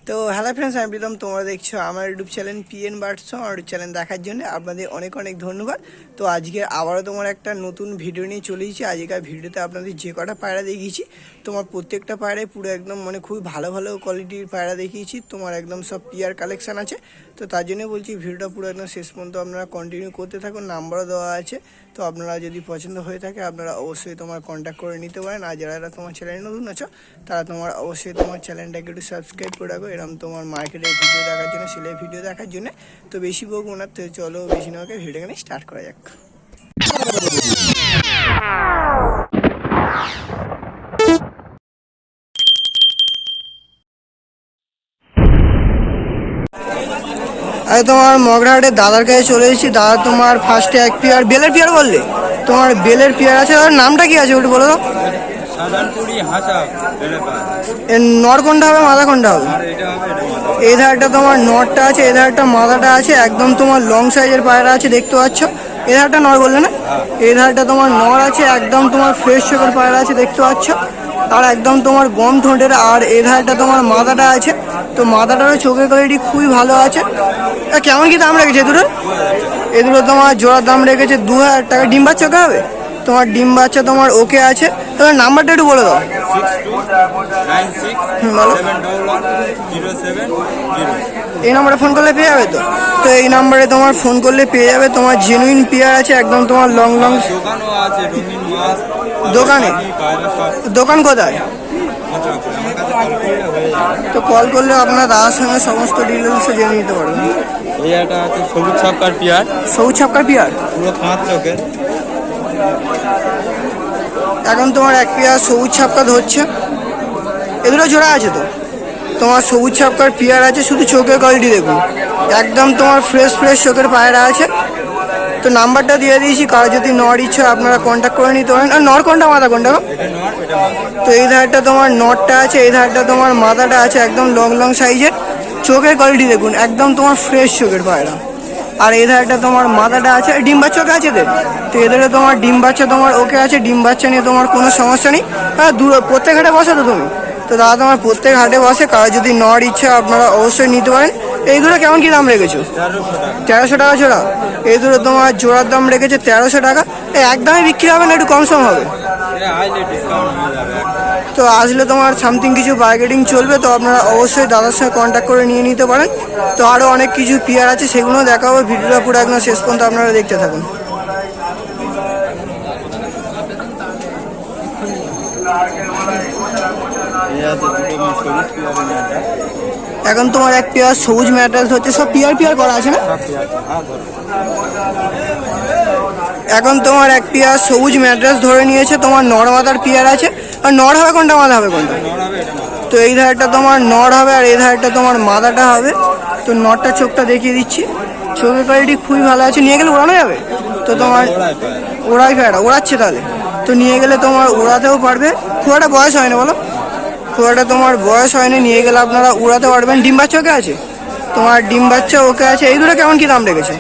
তো hello friends, আমি প্রীতম। তোমরা দেখছো আমার ইউটিউব চ্যানেল পিএন বার্ডস। আমার ইউটিউব চ্যানেল দেখার জন্য আপনাদের অনেক অনেক ধন্যবাদ। তো আজকে আবারও তোমার একটা নতুন ভিডিও নিয়ে চলে এসেছি। আজকের ভিডিওতে আপনাদের যে কটা পায়রা দেখিয়েছি, তোমার প্রত্যেকটা পায়রায় পুরো একদম খুবই ভালো ভালো কোয়ালিটির পায়রা দেখিয়েছি। তোমার একদম সব পিয়ার কালেকশান আছে। তো তার জন্য বলছি ভিডিওটা পুরো একদম শেষ পর্যন্ত আপনারা কন্টিনিউ করতে থাকুন। নাম্বারও দেওয়া আছে, তো আপনারা যদি পছন্দ হয়ে থাকে আপনারা অবশ্যই তোমার কন্ট্যাক্ট করে নিতে পারেন। আর যারা তোমার চ্যানেল নতুন আছো তারা তোমার অবশ্যই তোমার চ্যানেলটাকে একটু সাবস্ক্রাইব করে রাখো, এরকম তোমার মার্কেটের ভিডিও দেখার জন্য, সেলের ভিডিও দেখার জন্য। তো বেশি বলবো না, তো চলো বেশি না হোক, ভিডিওখানে স্টার্ট করা যাক। আরে তোমার মগরাহাটের দাদার কাছে চলে এসেছি। দাদা তোমার ফার্স্টে এক পেয়ার বেলের পেয়ার বললে, তোমার বেলের পেয়ার আছে। আর নামটা কি আছে ওটা বলো তো। এর নর কোনটা হবে, মাদা কোনটা হবে? এই ধারটা তোমার নরটা আছে, এই ধারটা মাদাটা আছে। একদম তোমার লং সাইজের পায়রা আছে, দেখতে পাচ্ছ। এই ধারটা নর বললে না? এই ধারটা তোমার নর আছে, একদম তোমার ফ্রেশ চোখের পায়রা আছে, দেখতে পাচ্ছ। আর একদম তোমার গম ঠোঁটের। আর এই ধারটা তোমার মাদাটা আছে, তো মাদাটারও চোখের কোয়ালিটি খুবই ভালো আছে। কেমন কি দাম রেখেছে এগুলো তোমার জোড়ার দাম রেখেছে 2000 টাকা। ডিম বাচ্চা ওকে হবে? তোমার ডিম বাচ্চা তোমার ওকে আছে। তোমার নাম্বারটা একটু বলে দাও। এই নাম্বারে ফোন করলে পেয়ে যাবে তো। তো এই নাম্বারে তোমার ফোন করলে পেয়ে যাবে। তোমার জেনুইন পেয়ার আছে, একদম তোমার লং লং। দোকানে? দোকান কোথায়? তো কল করলে আপনার দাদার সঙ্গে সমস্ত ডিটেলস জেনে নিতে পারবেন। এটা আছে সবুজ ছাপকার পিয়ার। সবুজ ছাপকার পিয়ার পুরো 5 চোখের। এখন তোমার এক পেয়ার সবুজ ছাপকা ধরছে। এগুলো জোড়া আছে তো। তোমার সবুজ ছাপকার পিয়ার আছে, শুধু চোখের কোয়ালিটি দেখুন, একদম তোমার ফ্রেশ ফ্রেশ চোখের পায়রা আছে। তো নাম্বারটা দিয়ে দিয়েছি, কারো যদি নর ইচ্ছে আপনারা কন্ট্যাক্ট করে নিতে পারেন। আর নর কোনটা মাদা কোনটা? তো এই ধারটা তোমার নরটা আছে, এই ধারটা তোমার মাদাটা আছে, একদম লং লং সাইজের। চোখের কোয়ালিটি দেখুন, একদম তোমার ফ্রেশ চোখের পায়রা। আর এই ধারটা তোমার মাদাটা আছে। ডিম বাচ্চা ওকে আছে এদের? তো এদেরও তোমার ডিম বাচ্চা তোমার ওকে আছে। ডিম বাচ্চা নিয়ে তোমার কোনো সমস্যা নেই। হ্যাঁ, প্রত্যেক হাটে বসে তো তুমি? তো দাদা তোমার প্রত্যেক হাটে বসে, কারো যদি নর ইচ্ছা আপনারা অবশ্যই নিতে পারেন। এই দুটো কেমন কি দাম রেখেছো? 1300 টাকা জোড়া। এই দুটো তোমার জোড়ার দাম রেখেছে 1300 টাকা। একদমই বিক্রি হবে না, একটু কম সম হবে? তো আসলে তোমার সামথিং কিছু বার্গেনিং চলবে, তো আপনারা অবশ্যই দাদার সঙ্গে কন্ট্যাক্ট করে নিয়ে নিতে পারেন। তো আরও অনেক কিছু পেয়ার আছে, সেগুলো দেখাবো। ভিডিওটা পুরো একদম শেষ পর্যন্ত আপনারা দেখতে থাকুন। এখন তোমার এক পেয়ার সবুজ ম্যাটার্স হচ্ছে, সব পিয়ার পিয়ার করা আছে না? এখন তোমার এক পেয়ার সবুজ ম্যাট্রেস ধরে নিয়েছে। তোমার নর মাদার পেয়ার আছে। আর নর হবে কোনটা, মাদা হবে কোনটা? তো এই ধারটা তোমার নর হবে, আর এই ধারটা তোমার মাদাটা হবে। তো নরটা চোখটা দেখিয়ে দিচ্ছি, চোখের কোয়ালিটি খুবই ভালো আছে। নিয়ে গেলে ওড়ানো যাবে তো? তোমার ওড়াই ফেরা ওড়াচ্ছে তাহলে, তো নিয়ে গেলে তোমার উড়াতেও পারবে। খুব একটা বয়স হয় না বলো, খুব একটা তোমার বয়স হয়নি, নিয়ে গেলে আপনারা উড়াতে পারবেন। ডিম বাচ্চা ওকে আছে? তোমার ডিম বাচ্চা ওকে আছে। এই দুটো কেমন কি দাম রেখেছে?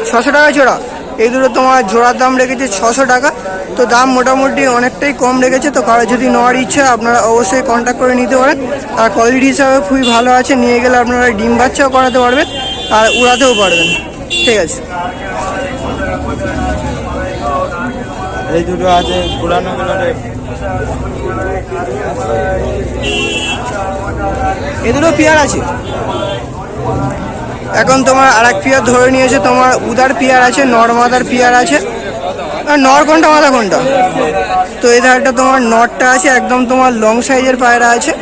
600 টাকা জোড়া। এই দুটো তোমার জোড়ার দাম রেখেছে 600 টাকা। তো দাম মোটামুটি অনেকটাই কম রেখেছে। তো কারো যদি নেওয়ার ইচ্ছা আপনারা অবশ্যই কন্ট্যাক্ট করে নিতে পারেন। আর কোয়ালিটি হিসাবে খুবই ভালো আছে, নিয়ে গেলে আপনারা ডিম বাচ্চাও করাতে পারবেন আর উড়াতেও পারবেন। ঠিক আছে। এই দুটো আছে পুরানো কালারের। এই দুটো পেয়ার আছে। এখন তোমার আর এক পেয়ার ধরে নিয়েছে। তোমার উদার পেয়ার আছে, নর মাদার পেয়ার আছে। আর নর কোনটা, মাদা কোনটা? তো এই ধারটা তোমার নরটা আছে, একদম তোমার লং সাইজের পায়রা আছে,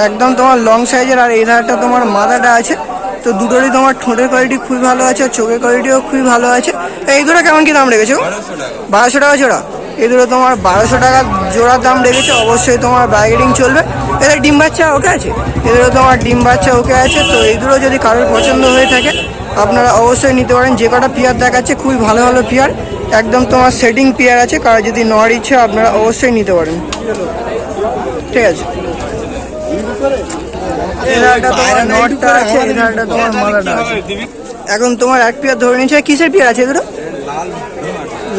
একদম তোমার লং সাইজের। আর এই ধারটা তোমার মাদাটা আছে। তো দুটোরই তোমার ঠোঁটের কোয়ালিটি খুবই ভালো আছে, আর চোখের কোয়ালিটিও খুবই ভালো আছে। এই দুটো কেমন কি দাম রেখেছো? 1200 টাকা জোড়া। এই দুটো তোমার 1200 টাকা জোড়ার দাম রেখেছে। অবশ্যই তোমার বার্গেনিং চলবে। এদের ডিম বাচ্চা ওকে আছে? এদেরও তোমার ডিম বাচ্চা ওকে আছে। তো এই দুটো যদি কারোর পছন্দ হয়ে থাকে আপনারা অবশ্যই নিতে পারেন। যে কটা পেয়ার দেখাচ্ছে খুবই ভালো ভালো পেয়ার, একদম তোমার সেটিং পেয়ার আছে। কারো যদি নেওয়ার ইচ্ছা আপনারা অবশ্যই নিতে পারেন। ঠিক আছে। এখন তোমার এক পেয়ার ধরে নিয়েছে। কিসের পেয়ার আছে এগুলো?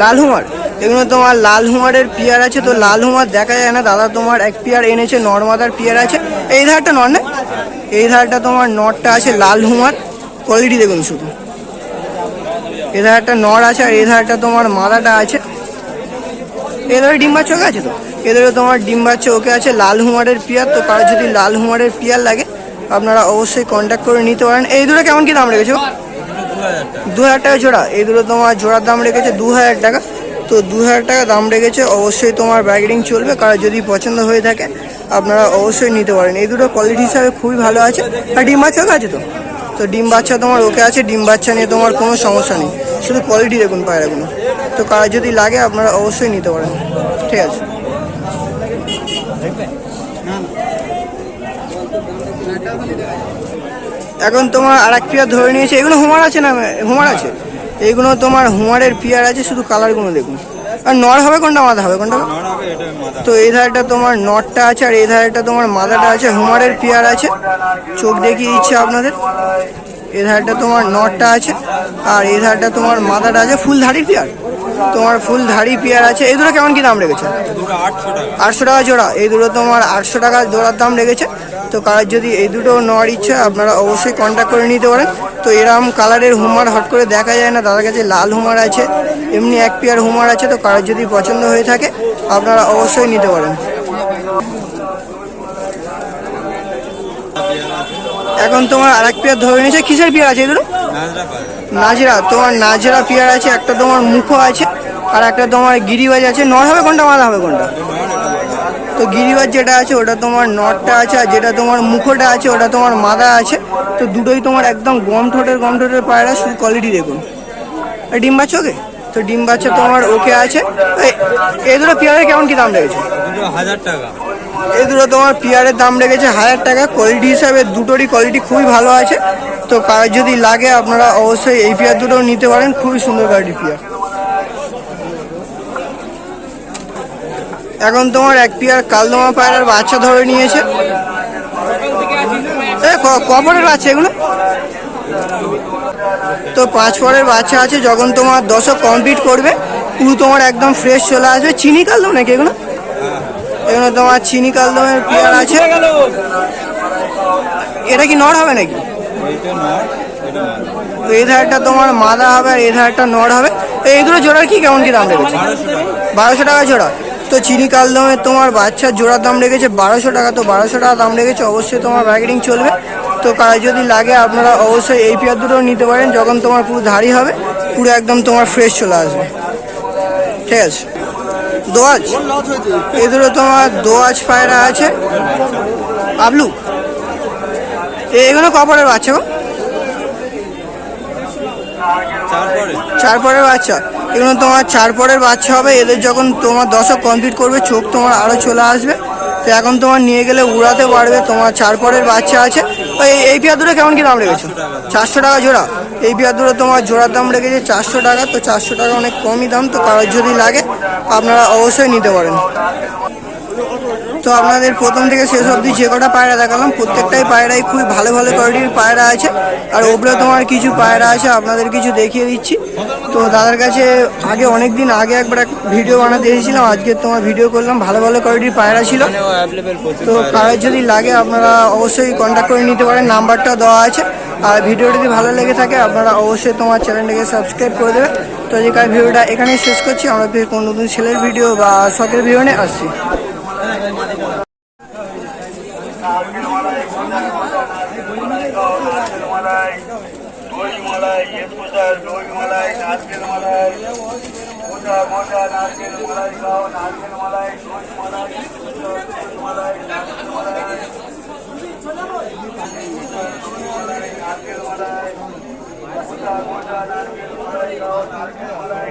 লাল হুমার। এগুলো তোমার লাল হুমারের পেয়ার আছে। তো লাল হুমার দেখা যায় না দাদা, তোমার এক পেয়ার এনেছে নর মাদার পেয়ার আছে। এই ধারটা নর না? এই ধারটা তোমার নটটা আছে লাল হুমার, কোয়ালিটি দেখুন শুধু। এ ধারটা নর আছে, আর এই ধারটা তোমার মাদাটা আছে। এদের ডিম্বার চোখ আছে তো, এদেরও তোমার ডিম্বার চোখে আছে, লাল হুমারের পেয়ার। তো কারো যদি লাল হুমারের পেয়ার লাগে আপনারা অবশ্যই কন্ট্যাক্ট করে নিতে পারেন। এই দুটো কেমন কি দাম রেখেছো? 2000 টাকা জোড়া। এই দুটো তোমার জোড়ার দাম রেখেছে 2000 টাকা। তো 2000 টাকা দাম রেখেছে, অবশ্যই তোমার বার্গেনিং চলবে। কারো যদি পছন্দ হয়ে থাকে আপনারা অবশ্যই নিতে পারেন। এই দুটো কোয়ালিটি হিসাবে খুবই ভালো আছে। আর ডিম বাচ্চা আছে তো, তো ডিম বাচ্চা তোমার ওকে আছে, ডিম বাচ্চা নিয়ে তোমার কোনো সমস্যা নেই। শুধু কোয়ালিটি দেখুন পায়রাগুলো। তো কারো যদি লাগে আপনারা অবশ্যই নিতে পারেন। ঠিক আছে। এখন তোমার আর এক পেয়ার ধরে নিয়েছে। এগুলো হুমার আছে না? হুমার আছে। এইগুলো তোমার হুমারের পেয়ার আছে, শুধু কালারগুলো দেখুন। আর নর হবে কোনটা, মাদা হবে কোনটা? তো এই ধারটা তোমার নটটা আছে, আর এই ধারটা তোমার মাদাটা আছে। হুমারের পেয়ার আছে, চোখ দেখিয়ে দিচ্ছে আপনাদের। এই ধারটা তোমার নটটা আছে, আর এই ধারটা তোমার মাদাটা আছে। ফুল ধাড়ি পেয়ার, তোমার ফুল ধাড়ি পেয়ার আছে। এই দুটো কেমন কি দাম রেখেছে? 800 টাকা জোড়া। এই দুটো তোমার 800 টাকা জোড়ার দাম রেখেছে। তো কারোর যদি এই দুটো নেওয়ার ইচ্ছা আপনারা অবশ্যই কন্ট্যাক্ট করে নিতে পারেন। তো এরকম কালারের হুমার হট করে দেখা যায় না, তাদের কাছে লাল হুমার আছে, এমনি এক পেয়ার হুমার আছে। তো কারোর যদি পছন্দ হয়ে থাকে আপনারা অবশ্যই নিতে পারেন। এখন তোমার আর এক পেয়ার ধরে নিয়েছে। কিসের পেয়ার আছে এগুলো? নাজরা। তোমার নাজরা পেয়ার আছে, একটা তোমার মুখো আছে, আর একটা তোমার গিরিবাজ আছে। নর হবে কোনটা, মাদা হবে কোনটা? তো গিরিবাজ যেটা আছে ওটা তোমার নটটা আছে, আর যেটা তোমার মুখোটা আছে ওটা তোমার মাদা আছে। তো দুটোই তোমার একদম গম ঠোঁটের পায়রা, শুধু কোয়ালিটি দেখুন। আর ডিম বাচ্চা ওকে? তো ডিম বাচ্চা তোমার ওকে আছে। এই দুটো পেয়ারের কেমন কি দাম রেখেছে? 1000 টাকা। এই দুটো তোমার পেয়ারের দাম রেখেছে 1000 টাকা। কোয়ালিটি হিসাবে দুটোরই কোয়ালিটি খুবই ভালো আছে। তো কার যদি লাগে আপনারা অবশ্যই এই পেয়ার দুটোও নিতে পারেন, খুবই সুন্দর কোয়ালিটির পেয়ার। এখন তোমার এক পেয়ার কালদমা পায়রার বাচ্চা ধরে নিয়েছে। কপরের বাচ্চা এগুলো? তো 5 পরের বাচ্চা আছে। যখন তোমার 10 কমপ্লিট করবে পুরো তোমার একদম ফ্রেশ চলে আসবে। চিনি কালদম নাকি এগুলো? এগুলো তোমার চিনি কালদমের পেয়ার আছে। এটা কি নর হবে নাকি? তো এই ধারটা তোমার মাদা হবে, আর এই ধারটা নর হবে। তো এই দুটো জোড়ার কি কেমন কি দাম রেখেছে? 1200 টাকা জোড়া। তো চিনি কালদমের তোমার বাচ্চার জোড়ার দাম রেখেছে 1200 টাকা। তো 1200 টাকা দাম রেখেছে, অবশ্যই তোমার বার্গেনিং চলবে। তো কার যদি লাগে আপনারা অবশ্যই এই পেয়ার দুটো নিতে পারেন। যখন তোমার পুরো ধাড়ি হবে পুরো একদম তোমার ফ্রেশ চলে আসবে। ঠিক আছে। দোয়াজ, এই দুটো তোমার দোয়াজ পায়রা আছে। আবলু, এগুলো কপরের বাচ্চা গো? 4 পরের বাচ্চা। এগুলো তোমার 4 পরের বাচ্চা হবে। এদের যখন তোমার 10 কমপ্লিট করবে চোখ তোমার আরও চলে আসবে। তো এখন তোমার নিয়ে গেলে উড়াতে পারবে। তোমার 4 পরের বাচ্চা আছে। এই পেয়ার দুটো কেমন কি দাম রেখেছো? 400 টাকা জোড়া। এই পেয়ার দুটো তোমার জোড়ার দাম রেখেছে 400 টাকা। তো 400 টাকা অনেক কমই দাম। তো কারোর যদি লাগে আপনারা অবশ্যই নিতে পারেন। তো আপনাদের প্রথম থেকে শেষ অবধি যে কটা পায়রা দেখালাম প্রত্যেকটাই পায়রাই খুবই ভালো ভালো কোয়ালিটির পায়রা আছে। আর ওপরে তোমার কিছু পায়রা আছে, আপনাদের কিছু দেখিয়ে দিচ্ছি। তো দাদার কাছে আগে অনেক দিন আগে একবার ভিডিও বানাতে এসেছিলাম, আজকে তোমার ভিডিও করলাম। ভালো ভালো কোয়ালিটির পায়রা ছিল। তো কারোর যদি লাগে আপনারা অবশ্যই কন্ট্যাক্ট করে নিতে পারেন, নাম্বারটা দেওয়া আছে। আর ভিডিওটি যদি ভালো লেগে থাকে আপনারা অবশ্যই তোমার চ্যানেলটাকে সাবস্ক্রাইব করে দেবে। তো আজকের ভিডিওটা এখানেই শেষ করছি। আমরা ফের কোনো নতুন ছেলের ভিডিও বা শখের ভিডিও নিয়ে আসছি। নারকেল মালাই